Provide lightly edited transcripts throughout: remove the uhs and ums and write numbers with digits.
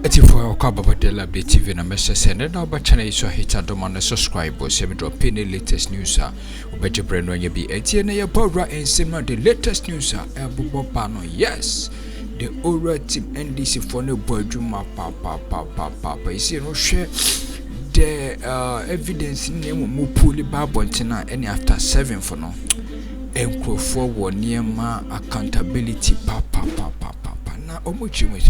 84 Kababadela Likee TV na message and now but channel so hit Addo and subscribe or send drop any latest news obeje brand when you be etie na your power and similar the latest news ebubo pano yes the Ora team NDC for no boyduma pa you see no share the evidence name mu puli babontina any after 7 for no enkrofo wo niema accountability pa na omuchi we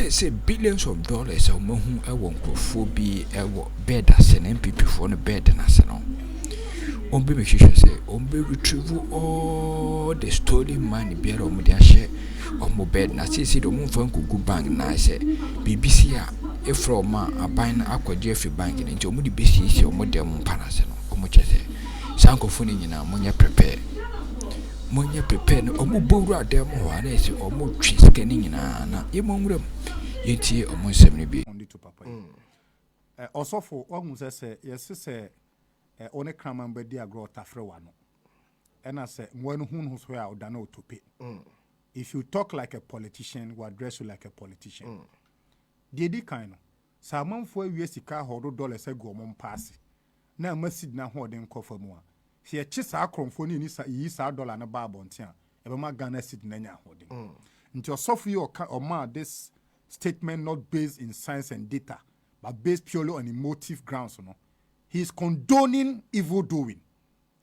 say billions of dollars or more who be a bed as an MPP for the bed and as an Ombe make sure say Ombe retrieve all the stolen money bear on their share of my bed na see the moon from Google Bank na say BBC if from a buying aqua Jeffrey Bank into Moody BC or more than Panasano or much as a Sanko Funny in a Monia prepare. Monya prepare no omo bowra dem ho ana si omo twi scanning na yemongrem yenti omo nsem ne bi on to papa osofo ohun se yes one kraman bedi agro tafre wa no ena se nwanu hun so ya oda na otope if you talk like a politician we address you like a politician di kind no sa manfo awie sika hodo dollars ego omo pass na masid na ho de nkofa mu a si echi sa akromfo ni yi sa dollar na ba abontia e be ma Ghana cedi na nya hode nti osofu yi o ma this statement not based in science and data but based purely on emotive grounds no he is condoning evil doing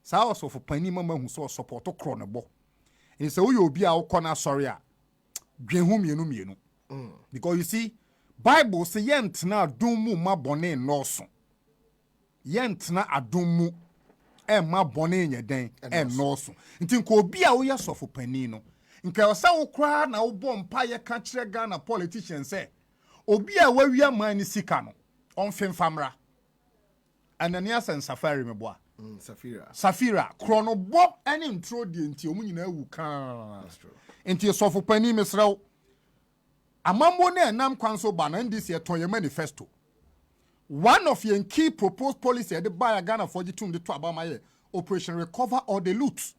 sa osofu pani mama hu so support okro ne bo en se wo obi a ukona sorry a dwenhu mienu because you see Bible say yentna adom mu ma bone no so yentna adom mu ma bone nya den no so nti nko obi a wo ye sofo pani no nka osa wo kra na wo bom pa ye ka kire Ghana politicians say obi a wawia man ni sika no on femfamra anania sen safari meboa safira krono bo any intro die nti omu nyina awu kan nti sofo pani mesrew amambo na nam kwanso ba na ndisi etonye manifesto. One of your key proposed policy the buy Ghana for the to abama Operation Recover or the Loot.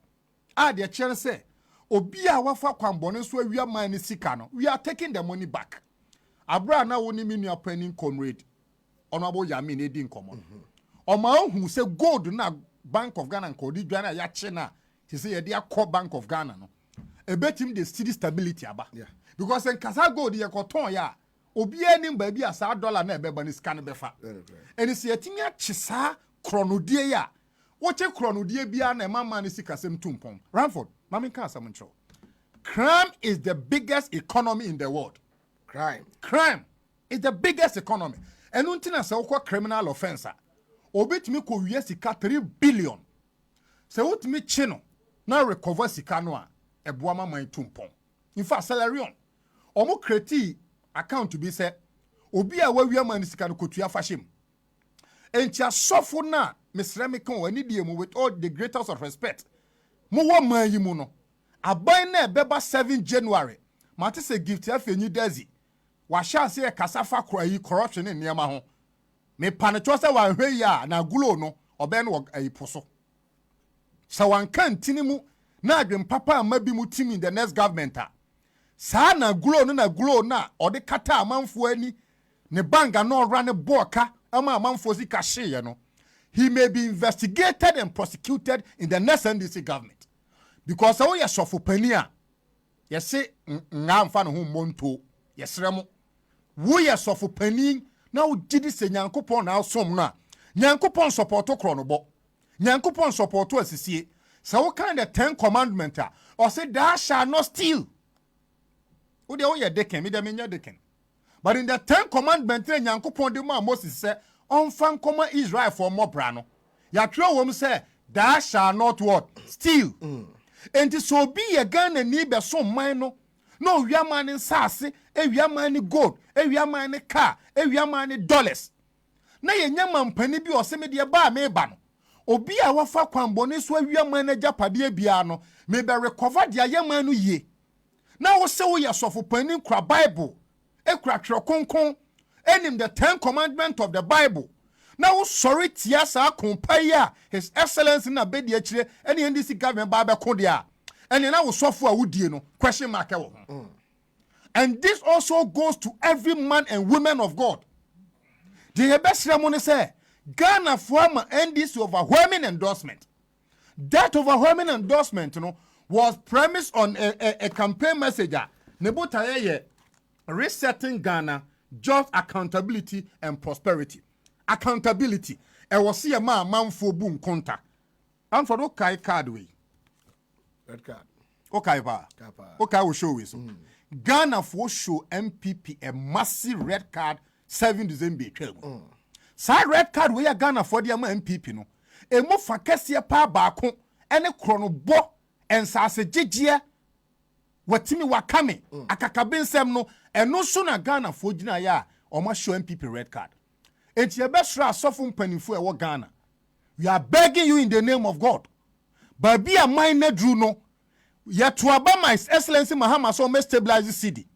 The chair say, Obia wafa kwambone so we are mine sika no. We are taking the money back. Abra na woni minu appening comrade. Honorable Yamin Edin common. Oma who say gold na Bank of Ghana ko di Ghana ya chena. He say dia core Bank of Ghana no. E bet him the steady stability aba. Yeah. Because en kasa gold ye ko ton ya obi anim ba bi asa dollar na ebeba ni scan befa eni se yatimi achisa kronodie ya woche kronodie bia na mama ni sikasem tumpon Ranford mama kan asam ncho crime is the biggest economy in the world. Crime is the biggest economy enu ntina se wokọ criminal offense obetimi ko wie sika 3 billion se wotimi chi no na recover sika no a eboa mama tumpon in fact salary on omo kreti account to be said obi a wawia man sika no kotua fashem enti asofo na mesreme kan wani die mu with all the greatest of respect mo wo man yi mu no aban na ebeba 7 January mate se gift afenyi dazi wa sha se kasafa kora yi corruption ne niam ho me paneto se wa hwe ya na gulo no obe no ayiposo sa wan kan tinimu na adwem papa amabi mu team in the next government sa na gulo na ode kata amanfo ani ne banga no run boka ama amanfo si kashe no he may be investigated and prosecuted in the next NDC government because how ya sofo pani a ye se nga mfa no ho monto ye sremo wo ya sofo pani na wo gidi se nyankopon na asom no a nyankopon support kro no bo nyankopon support asisie so wo kind of 10 commandment a or say thou shall not steal. Who they deacon, me dem nya deacon. But in the 10 commandments, Nyankopon de ma Moses say, on fan common Israel for more brano. Ya tro wom say, thou shall not what? Steal. And so be a gun and need be so mine no we are man in sassy, we are man in gold, we are man in car, we are man in dollars. Na ye nyaman pani bi o se me de ba me ba no. Obi a wafa kwambone so we are man japade bia no, me be recover de ayaman no ye. Now we say we are suffer penning kra Bible, e kra konkon, enim the 10 commandments of the Bible. Now sorry tiasa kompaya His Excellency na bedi achire any NDC government ba be ko dia. And now suffer a wudie no question mark e wo. And this also goes to every man and woman of God. The best ceremony say, Ghana former end this overwhelming endorsement. That overwhelming endorsement, was premised on a campaign message. Nebutaye resetting Ghana, just accountability and prosperity. Accountability. I was see a man for boom contact. And for okay card way. Red card. Okay, pa. Okay, I will show you. Ghana for show MPP a massive red card 7 December 12. Sa red card we Ghana for the MPP no. E mo fa kese pa baako ene krono bo ensase gigye watimi wakame akakabensem no eno so na Ghana for gina ya o ma show MPP red card. Enti e be sra asofo mpanifo e wo Ghana. We are begging you in the name of God. Baby a mine drew no. Yet to Obama His Excellency Mahama so me stabilize the city.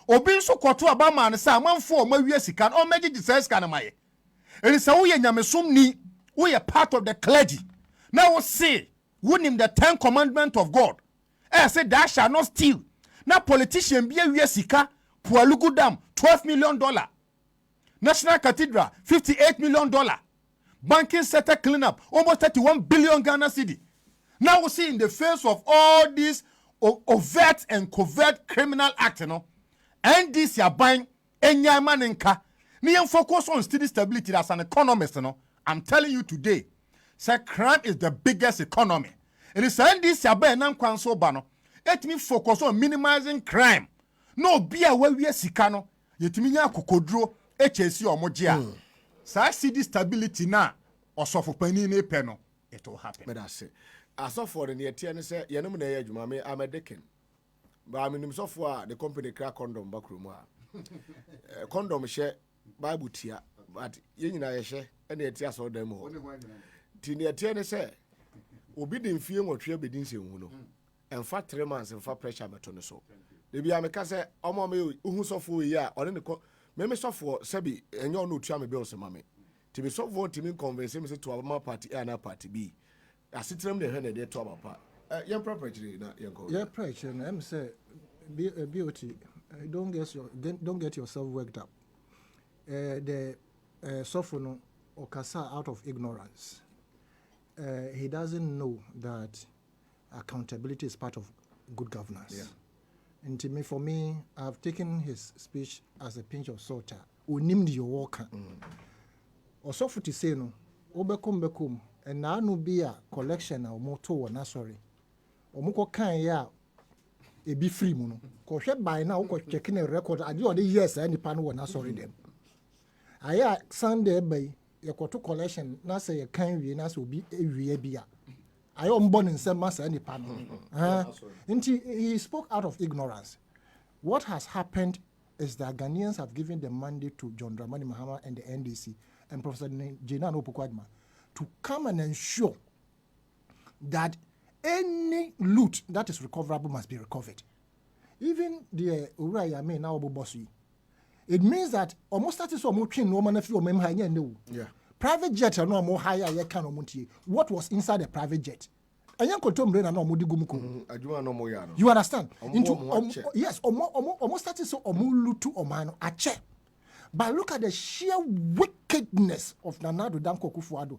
Obi so kwoto Obama ne sa amanfo o ma wie sika o meji Jesus sika na maye. It is a we nyamesom ni we are part of the clergy. Now we say we name the 10 commandments of God. I say thou shall not steal. Now politician be a wie sika Pualugu Dam $12 million. National Cathedral $58 million. Banking sector cleanup almost 31 billion Ghana cedi. Now we see in the face of all these overt and covert criminal acts, and this you're buying enya maninka. Ni focus on steady stability as an economist, I'm telling you today, say crime is the biggest economy. It is saying this you're buying nam kwanso bano. Let me focus on minimizing crime. No be aware we sikano. Yetiminya kukodro HSC or mojia. Say steady stability na osofu penini peno. It will happen. But that's it. As of for the near ten, say, Yanum ne Jumame, I'm a deacon. But I'm in software, the company crack condom backruma. Condom share Bible tia, but yin I share, and the tears or them all. Tinia ten say, Obidin film or tree bedin se uno. And fat 3 months and fat pressure baton so. The be a mecase, Omo me, who's of 4 year, or in the Meme software, Sebi, and your no chame bills, mammy. To be software to me convince him to our party and a party B. I sit them the hand they talk about. Young property, not young. Yeah, pressure. I'm say, beauty. Don't get yourself worked up. The Sofono or Kasa out of ignorance. He doesn't know that accountability is part of good governance. Yeah. And to me, for me, I've taken his speech as a pinch of salt. Unimdi your worker. Or Sofo to say no. Obekum. And now no be a collection or moto or na sorry. Or moko kan ya e be free mono. Ko by now ko checking a record I do the years any pan na sorry them. Aya Sunday by your collection na say a can we na so be a bia. I am born in some mass any pan. He spoke out of ignorance. What has happened is that Ghanaians have given the mandate to John Dramani Mahama and the NDC and Professor Jenan Opokwadma to come and ensure that any loot that is recoverable must be recovered. Even the Uraya may now bossy. It means that almost that is almost no man if you remember. Yeah. Private jet are no more higher yet can what was inside the private jet. You understand? Yes, almost that is almost to Omano a check. But look at the sheer wickedness of Nanado Danko Kufuado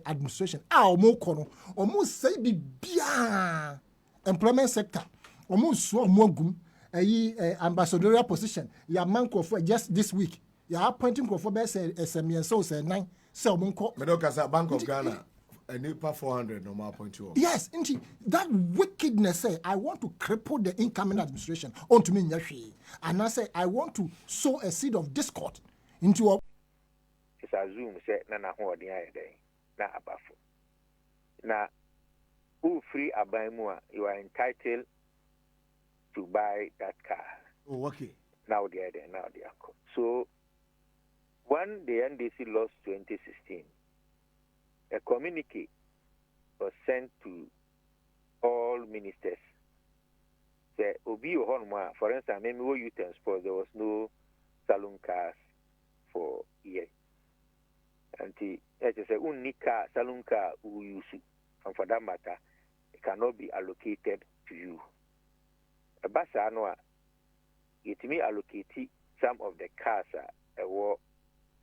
administration. Almost say be bia employment sector. Almost so mogum ambassadorial position. Ya man for just this week. Ya appointing for SME so say 9 so monko. Medoka Bank of Ghana. A new 400 no more point 2. Yes, indeed. That wickedness say I want to cripple the incoming administration onto me nyashi. And I say I want to sow a seed of discord into a it's a zoom say na ho odi aye den na abafo. Na who free abaimu you are entitled to buy that car. Oh, okay. Now they are there, now they are caught. So when the NDC lost 2016, a communique was sent to all ministers. The Obi Ohonwa, for instance, maybe we youth and sports, there was no saloon cars for years. And the unika saloon car who use it, and for that matter, it cannot be allocated to you. A basa anwa it may allocate some of the cars or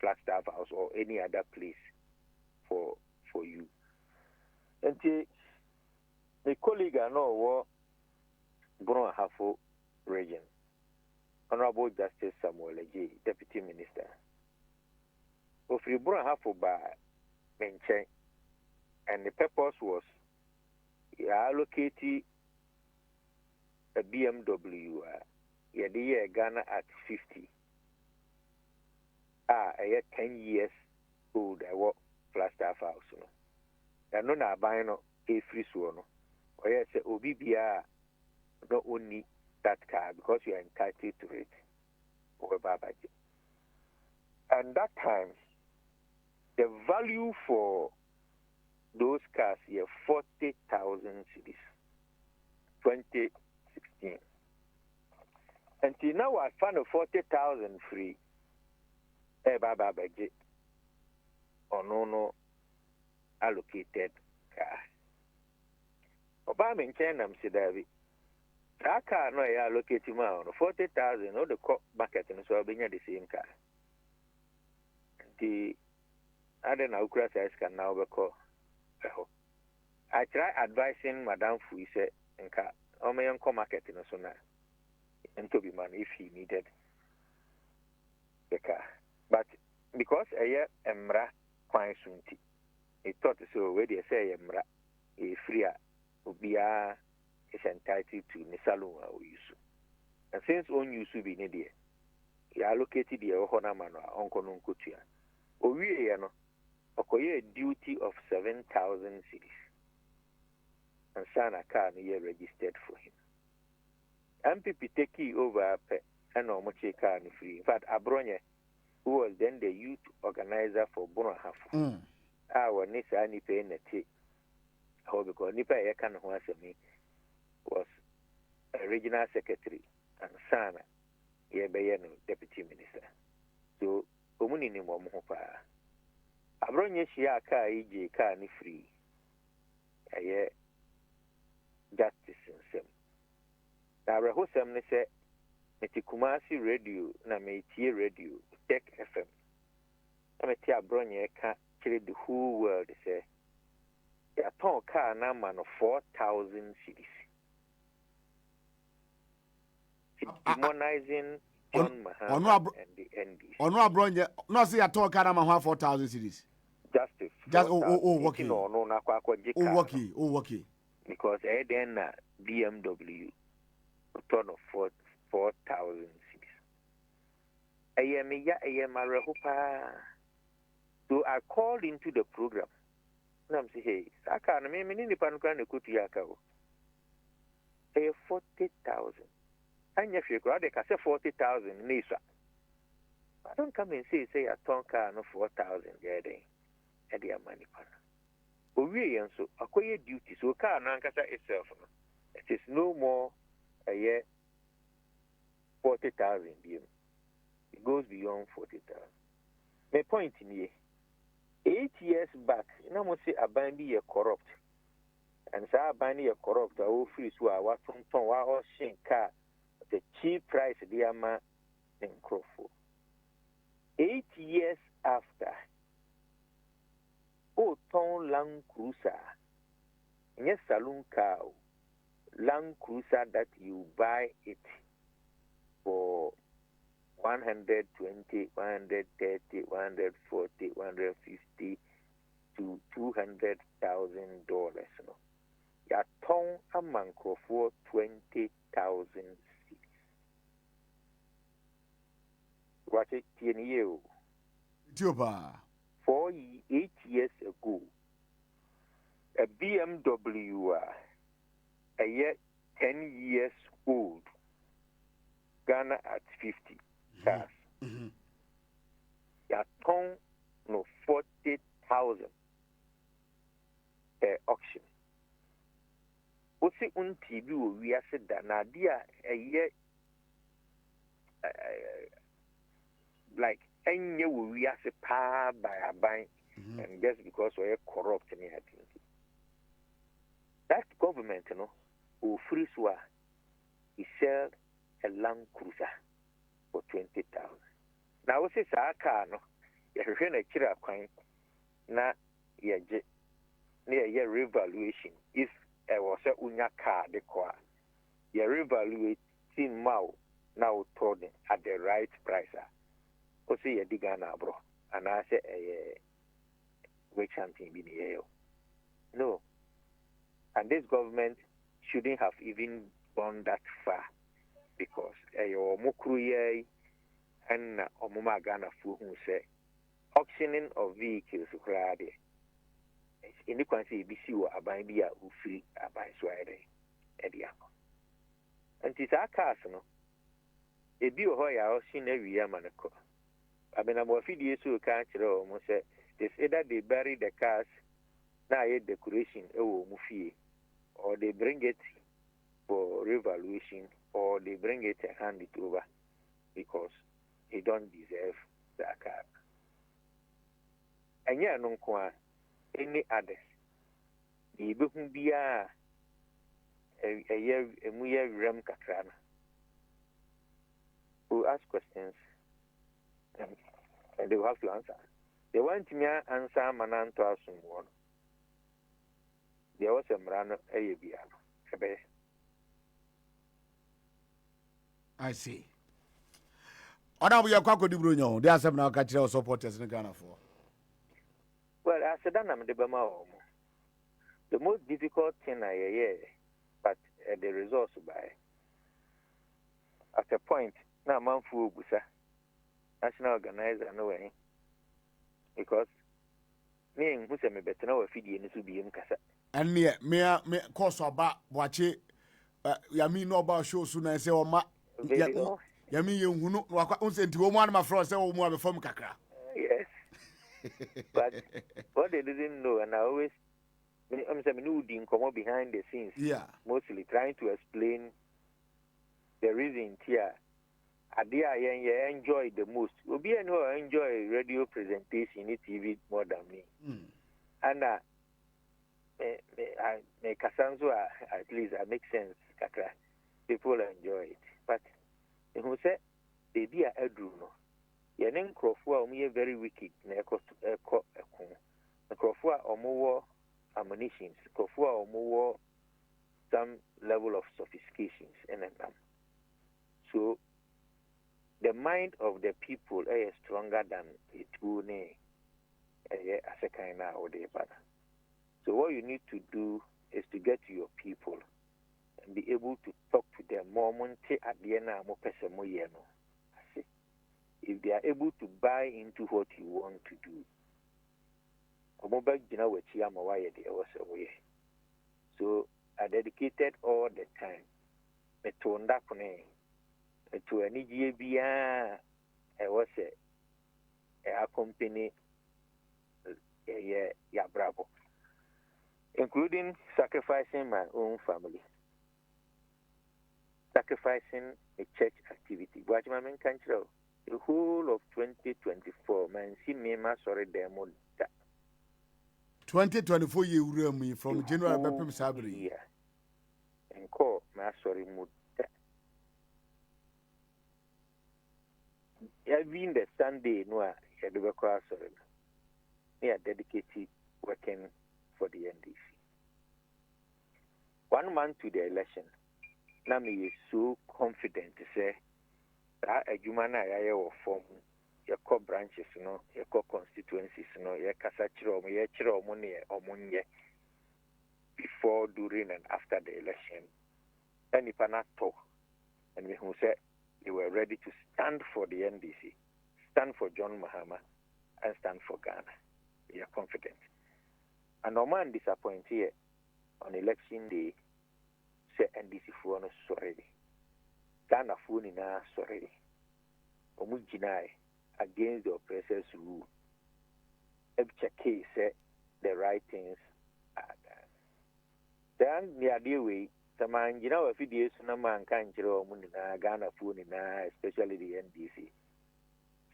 Flagstaff House or any other place for you. And the colleague I know was Bruno Hafo region, Honorable Justice Samuel J, Deputy Minister. Of the Bruno Hafo by Menchen, and the purpose was allocated a BMW, Ghana at 50. I had 10 years old. I work Flagstaff House. I know now buying a free one. Or yes, OBBR not only that car because you are entitled to it. And that time, the value for those cars here 40,000 cedis, 2016. Until now, I found a 40,000 free. Budget or no allocated car. Obama in China, said that car no allocated amount 40,000 or the market and so being the same car. The other now crisis can now be called. I try advising Madame Fuise and car or my uncle market in a sona and to be man if he needed the car. But because a year emra quite soon, he thought so where they say emra a free ubia is entitled to Nisalun or Yusu. And since on Yusu be near, he allocated the Ohonamano, Uncle Nunkutia. O we no, a duty of 7,000 cities. And Sana car year registered for him. MPP take over and no much car free. In fact, Abronya, who was then the youth organizer for Bono Hafu. Our Nisa Nipe Neti, how because Nipa Yakan Huasami was a regional secretary and Sana Yabayano deputy minister. So, Omuni Momopa Abronya Shia Ka EJ Ka ni free. A year justice in Sem. Now, Rahosam say, Metikumasi radio, na Metie radio. Tech FM. I'm a tia bronye ka the whole world say. Ya ton car na man of 4,000 cities. Demonizing John Mahama and the NDC. Or no bronye, no see a ton car na 4,000 cities. Justice. Just okay. No, na kwa okay. Because then BMW ton of 4,000 cities. So I called into the program. And I'm saying, hey, I can't remember any panukan to Yakao. Hey, 40,000. And if you got a 40,000 Nisa. I don't come and say a tonka no 4,000 getting at their money pana. We and so acquire duty so car nankasa itself. It is no more a year 40,000 It goes beyond 40,000. My point in here, 8 years back, you know, say a bandy a corrupt. And so a bandy a corrupt, a whole free so I was from or shin car, the cheap price, the ama in Crawford. 8 years after, oh, Ton Land Cruiser, yes, saloon car, Land Cruiser that you buy it for 120, 130, 140, 150 to $200,000. No, ya ton a manco for 20,000 cities. What it you? 8 years ago, a BMW, a year 10 years old, Ghana at 50 cars. Ya ton no 40,000 auction. Osi untibi wo wiase da na dia a year like enye wo wiase pa by a bank and just because we are corrupt in it. That government, you know, who free swa, he sell a Land Cruiser for 20,000. Now, what's this car? No, you're going to kill a coin. Now, you're near your revaluation. If I was a unya car, the car, you're revaluating now told at the right price. What's your digana, bro? And I say, which something be the no. And this government shouldn't have even gone that far because your mukruye and omuma Ghana who say auctioning of vehicles in the country BC or abambia who free abai swire ediako. And it's our cars no. A be hoya auction every year manako. I mean, I'm a few years ago, can't say it's either they bury the cars now decoration or they bring it for revaluation or they bring it and hand it over because they don't deserve the car. And yeah, no any others. The book be a year ram kakrana who ask questions and they will have to answer. They want me to answer Manan to ask one. There was a Mrano Ayabiano. I see. Ona we are kwako di brunyo. There are some now catch our supporters in Ghana for. Well, I said I'm the Bama. The most difficult thing I hear, but the results by at a point now man fu busa national organizer no way because me who say me better now feed you to be in kasa. And me course about watch yami no about show soon I say ma yami you no waka say nti wo mu my friend say wo mu abefom kakra. Yes. But what they didn't know, and I always I'm saying come behind the scenes. Yeah. Mostly trying to explain the reason here. Idea I enjoy the most. Obi and who enjoy radio presentation in TV more than me. And me kasanzo at least I make sense. Kakra. People enjoy it. But who said they be a Addo no. Yenen krofua omo very wicked na ekọ krofua omo ammunitions krofua omo some level of sophistications and them. So the mind of the people is stronger than it will as a kind of day. So what you need to do is to get to your people and be able to talk to them moment at the end of if they are able to buy into what you want to do. So I dedicated all the time to any GBA. I was a company, bravo, including sacrificing my own family, sacrificing a church activity. But my main country, the whole of 2024, man, see me, my sorry, demo. 2024 year from January Bepim Sabri. Yeah, and call my sorry mood. Even the Sunday, no, I had to cross on. We are dedicated working for the NDC. 1 month to the election, Nami is so confident to say that a human area or form your core branches, your core constituencies, your Casachiro, your Chiro money or money before, during, and after the election. And if not talk, and we who said they were ready to stand for the NDC, stand for John Mahama, and stand for Ghana. We are confident. And no man disappointed here on election day, say NDC for no sorry. Ghana for ni na sorry. Omujinai against the oppressors rule. Every case say the right things are done. Then the idea way. Man, a few days no man can't Ghana phone especially the NDC.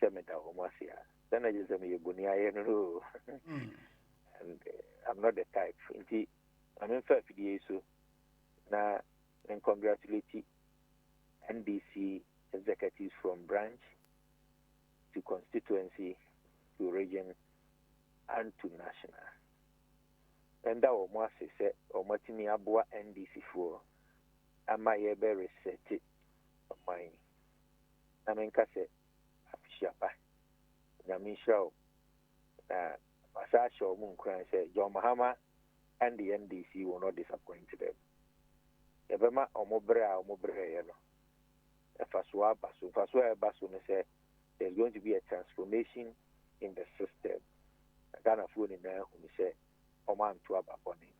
Semeta Homasia. Then I just say Bunia, and I'm not the type. I'm in 5 days so now and congratulate NDC executives from branch to constituency to region and to national. And that was more say or Martini Abua NDC for am I ever reset it of mine. I mean, Cassette, Shapa, Yamisha, Masasha, Moon said, John Mahama and the NDC will not disappoint them. Ebema omobrea yelo. Faswa basu say there's going to be a transformation in the system. Ghana phone in there who say Oman to Abaponi.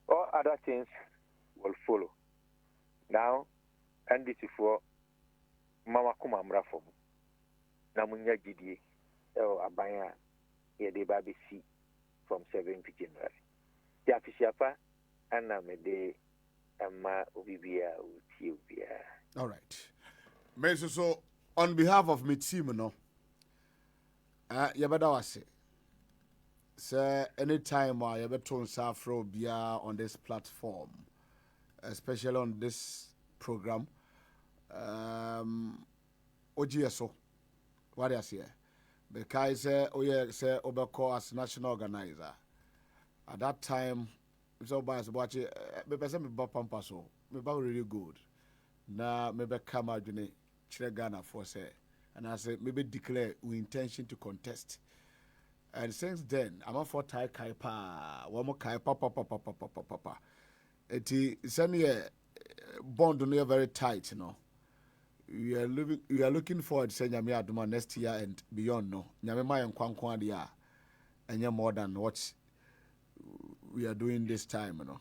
All other things will follow. Now NDC for Mama Kuma Mrafo. Namunya Gidi Abaya Yede Babi C from 7th January. The Afishafa and Namede. All right. So on behalf of my team, no, say anytime I ever turn Safro Bia on this platform, especially on this program, OGSO, what I say, because say Obeko as national organizer at that time. So by watch it, me person me ba pampa so me ba really good. Na me be come out june chire Ghana for say, and I say maybe declare we intention to contest. And since then, I'm for Thai kai pa, one more kai pa. Eti send bond no very tight, you know. We are looking forward to saying Nyame aduma next year and beyond. No, Nyame ma yankwankwa dia, and more than what we are doing this time, you know.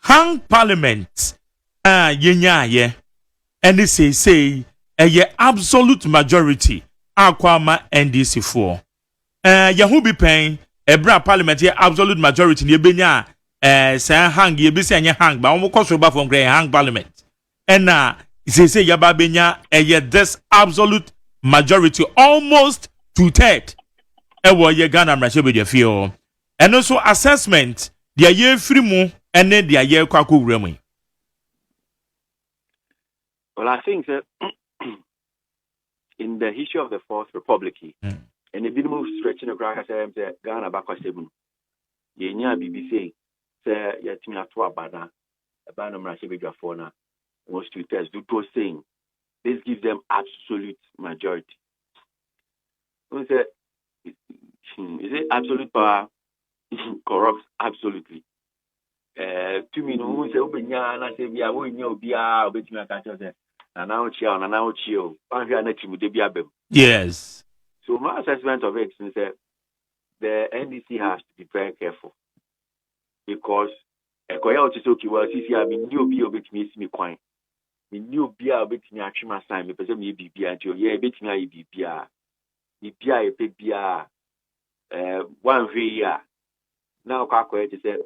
Hang Parliament, ye, and they say, a absolute majority, Akroma NDC for. Yahu be paying a bra Parliament, absolute majority, ye benya, say hang, ye be saying hang, but almost cost from grey hang Parliament. And they say Yababenya, this absolute majority, almost 2/3. Ye Ghana Mrashe feel. And also assessment. Dia ye free mu ene dia ye kwako wuramu. Well, I think that in the history of the Fourth Republic, and the minimum stretching of Ghana back was seven. Ye nya BBC say yetimi ato abana abana mrashe bedwafo wants to test do to saying this gives them absolute majority. We say is it absolute power? Corrupts absolutely. To me, no one say obenya na say bia wo nya obia obetimi aka say na now chill. Yes. So my assessment of it is that the NDC has to be very careful because ekoya otisoki well sisi abi ni obi obetimi esi me kwan. Me ni obi a obetimi atwe ma sign me pese me bibia nti o ye obetimi ayi bibia. Bibia e pe bia one way ya na kwa kwa eti say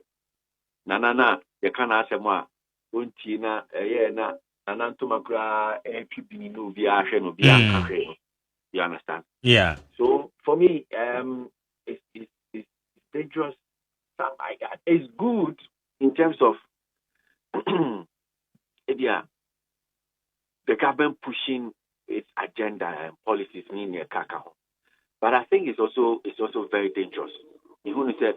na ye kana asem a onti na na ntoma kura twi no bi ahwe no bi anka. You understand? Yeah. So for me it's dangerous stuff like that. It's good in terms of the government pushing its agenda and policies in your kakao. But I think it's also very dangerous. You want to say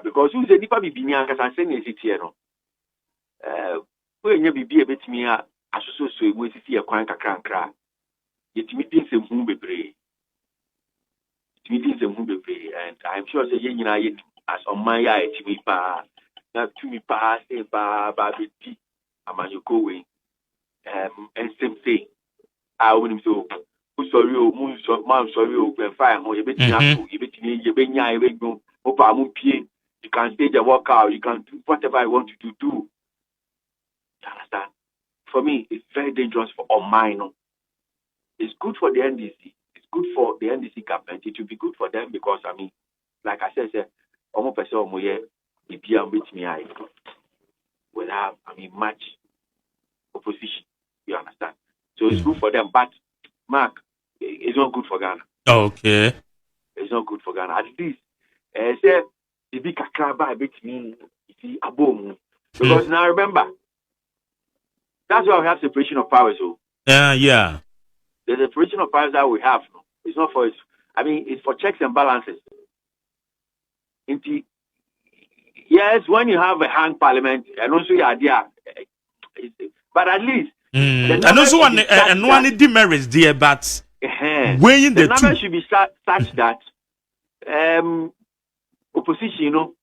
because who say nipa bibi nya kasa say na siti no we nya bibi ebetimi a asoso ewu sisi e kwan kakra yetimi din se hu bebre and I'm sure say ye nyina ye as on my ya etimi pa na tumi pa say ba beti amanyoko we and same thing I wouldn't so sorry o mu so man sorry o ben fine ho ye betimi ato ye betimi ye benya ye begbo you can stage a workout, you can do whatever I want you to do. You understand? For me, it's very dangerous for all minor. It's good for the NDC. It's good for the NDC government. It will be good for them because, I mean, like I said, almost person will have, much opposition. You understand? So it's good for them. But, Mark, it's not good for Ghana. Okay. It's not good for Ghana. At least, say, the big crab bit me, see, a boom. Because now remember, That's why we have separation of powers. So Yeah. the separation of powers that we have, no, it's not for it's for checks and balances. Yes, when you have a hang parliament, and also your idea, but at least And also one demerits there, but weighing the the number two should be such that opposition,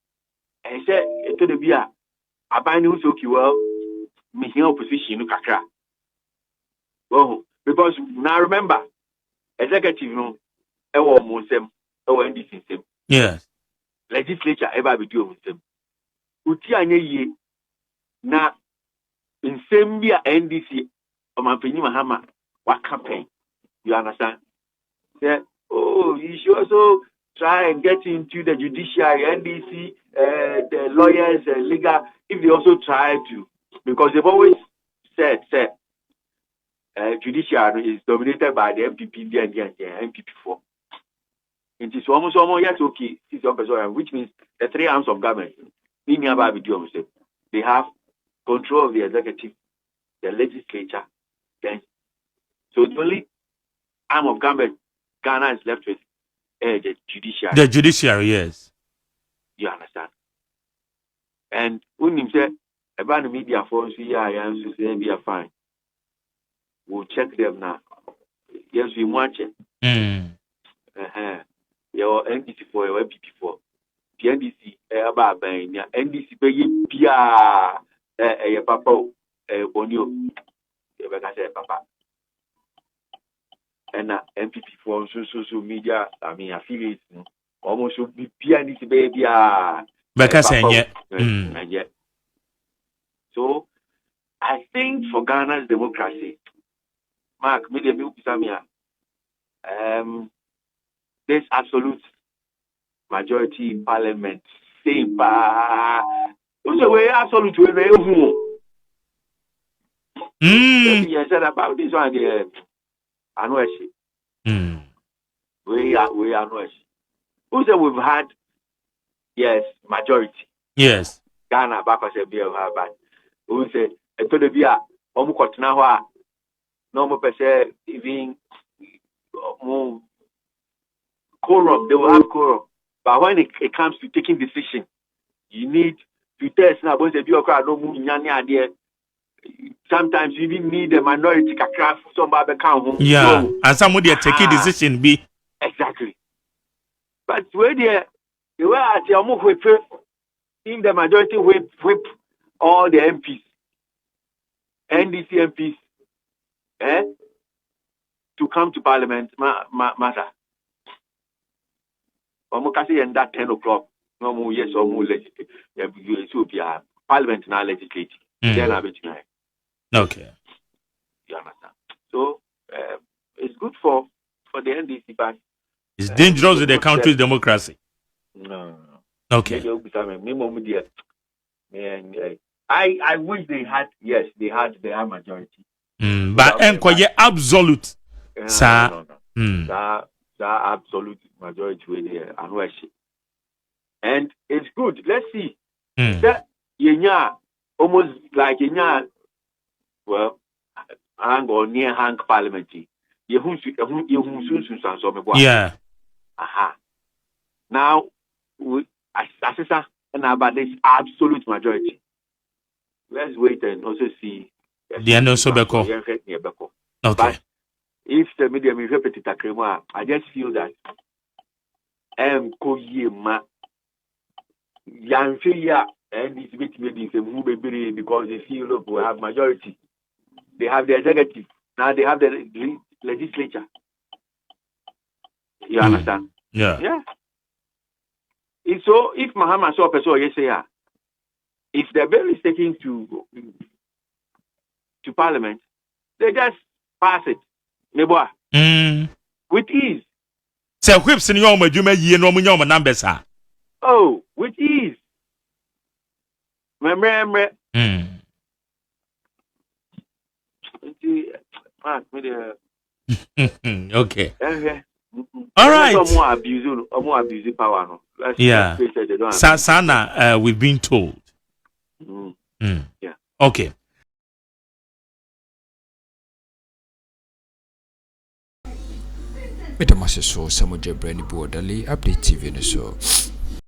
and say to the beer, I buy news okay well, me here opposition, kakra. Oh, because now remember, executive, almost them, NDC, yes. legislature ever be doing them. Uti anye ye na nsem bi a NDC omanpanyi mahama wa campaign. You understand? Yeah. Oh, you should also try and get into the judiciary, NDC, the lawyers, legal, if they also try to, because they've always said, judiciary is dominated by the MPP and MPP4. It is almost yes, okay, which means the three arms of government. They have control of the executive, the legislature, then so the only arm of government Ghana is left with the judiciary. The judiciary, yes. You understand? And when you say about the media force, they are fine. We'll check them now. Yes, we watch it. Your NDC for your MPP for. The NDC about NDC pay pia papa bonio papa and MPP for social media affiliates almost be pia NDC baby so I think for Ghana's democracy, Mark, this absolute majority in parliament same way absolute way you said about this one I know we are no who said we've had majority Ghana back as a beer but who said it to the beer no more even more quorum, they will have quorum. But when it comes to taking decision, you need to test now. Sometimes you even need a minority to craft somebody count. Yeah, so, and somebody take a decision be exactly. But where the way at your move whip, in the majority whip all the MPs, NDC MPs, to come to Parliament, matter. And that 10 o'clock, no more yes or more legislative. Parliament now legislative. Then I bet you. Okay. You understand? So it's good for the NDC, but it's dangerous in the country's democracy. No. Okay. I wish they had their majority. But absolute. Sir. That absolute majority way there and it's good. Let's see. That almost like well hang or near hang parliament. Yeah. Now we assessor and about this absolute majority. Let's wait and also see. Okay. But if the media may repeat it, Akroma, I just feel that and it's maybe because they feel look we have majority. They have the executive. Now they have the legislature. You understand? Yeah. If Mahama saw a person if the bill is taken to Parliament, they just pass it. With ease. So whips in your numbers. Oh, with ease. Remember. Okay. All right. More abusing power. Yeah. Sana, we've been told. Yeah. Okay. Metamase so Samuja Brandy Bordali Update TV so